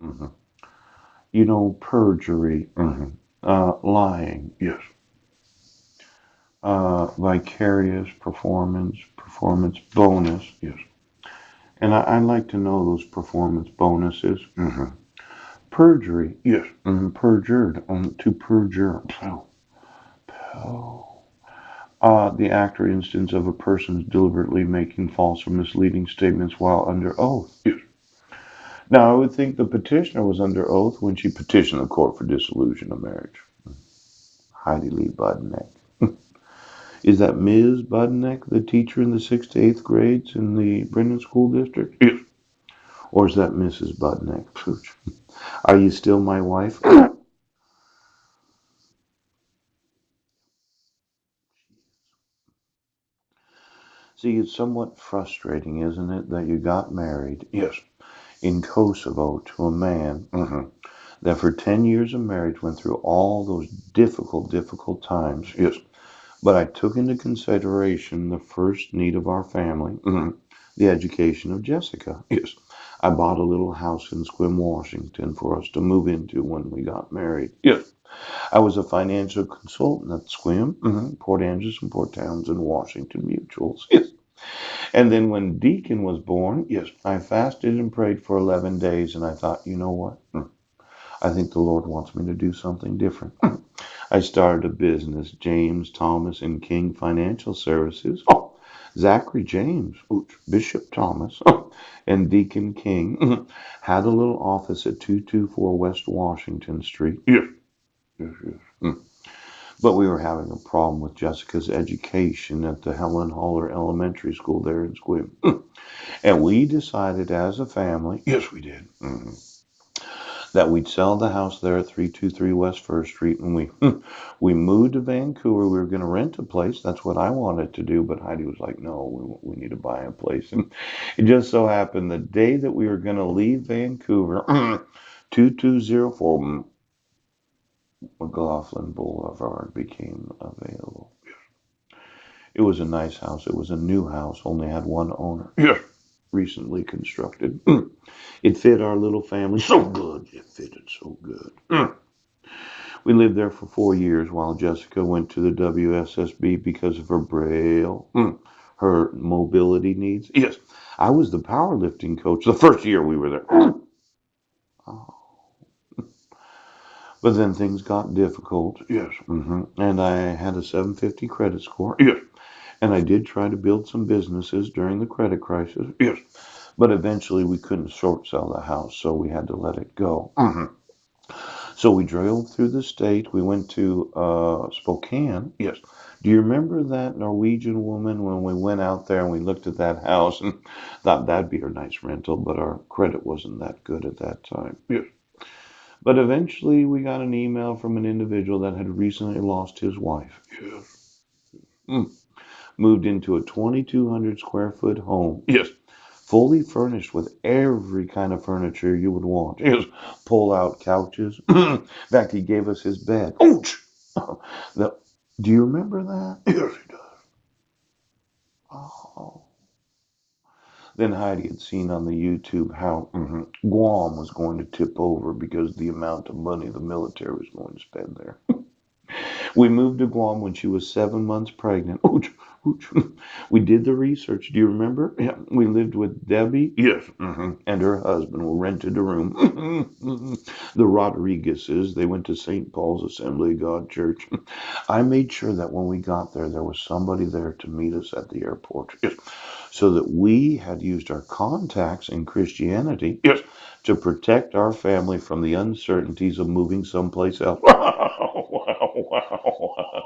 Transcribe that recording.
hmm perjury, lying, yes. Vicarious performance bonus, yes. And I'd like to know those performance bonuses. Perjury, yes. Perjured, to perjure. Oh. The act or instance of a person deliberately making false or misleading statements while under oath. Yes. Now, I would think the petitioner was under oath when she petitioned the court for dissolution of marriage. Heidi Lee Budnick. Is that Ms. Budnick, the teacher in the 6th to 8th grades in the Brennan School District? Yes. Or is that Mrs. Budnick? Are you still my wife? See, it's somewhat frustrating, isn't it, that you got married, yes, in Kosovo to a man that for 10 years of marriage went through all those difficult times, yes. But I took into consideration the first need of our family, the education of Jessica, yes. I bought a little house in Squim, Washington for us to move into when we got married, yes. I was a financial consultant at Squim, Port Angeles and Port Townsend, Washington Mutuals, yes. And then when Deacon was born, yes, I fasted and prayed for 11 days, and I thought, you know what? I think the Lord wants me to do something different. I started a business, James Thomas and King Financial Services. Oh, Zachary James, Bishop Thomas, and Deacon King had a little office at 224 West Washington Street. Yes, yes, yes. But we were having a problem with Jessica's education at the Helen Haller Elementary School there in Squim. And we decided as a family, yes, we did, that we'd sell the house there at 323 West First Street, and we moved to Vancouver. We were going to rent a place. That's what I wanted to do, but Heidi was like, "No, we need to buy a place." And it just so happened the day that we were going to leave Vancouver, 2204 McLaughlin Boulevard became available. It was a nice house. It was a new house, only had one owner. Yes, recently constructed. It fit our little family so good. It fitted so good. We lived there for 4 years while Jessica went to the WSSB because of her braille, her mobility needs. Yes, I was the powerlifting coach the first year we were there. Oh. But then things got difficult. Yes. And I had a 750 credit score. Yes. And I did try to build some businesses during the credit crisis. Yes. But eventually we couldn't short sell the house, so we had to let it go. So we drove through the state. We went to Spokane. Yes. Do you remember that Norwegian woman when we went out there and we looked at that house and thought that'd be a nice rental, but our credit wasn't that good at that time. Yes. But eventually we got an email from an individual that had recently lost his wife. Yes. Moved into a 2,200 square foot home. Yes. Fully furnished with every kind of furniture you would want. Yes. Pull out couches. In fact, he gave us his bed. Ouch! The, do you remember that? Yes, he does. Oh. Then Heidi had seen on the YouTube how Guam was going to tip over because of the amount of money the military was going to spend there. We moved to Guam when she was 7 months pregnant. Ooch, ooch. We did the research. Do you remember? Yeah, we lived with Debbie. Yes, and her husband. We rented a room. The Rodriguezes. They went to St. Paul's Assembly of God Church. I made sure that when we got there, there was somebody there to meet us at the airport. Yes, so that we had used our contacts in Christianity. Yes, to protect our family from the uncertainties of moving someplace else. Wow, wow, wow.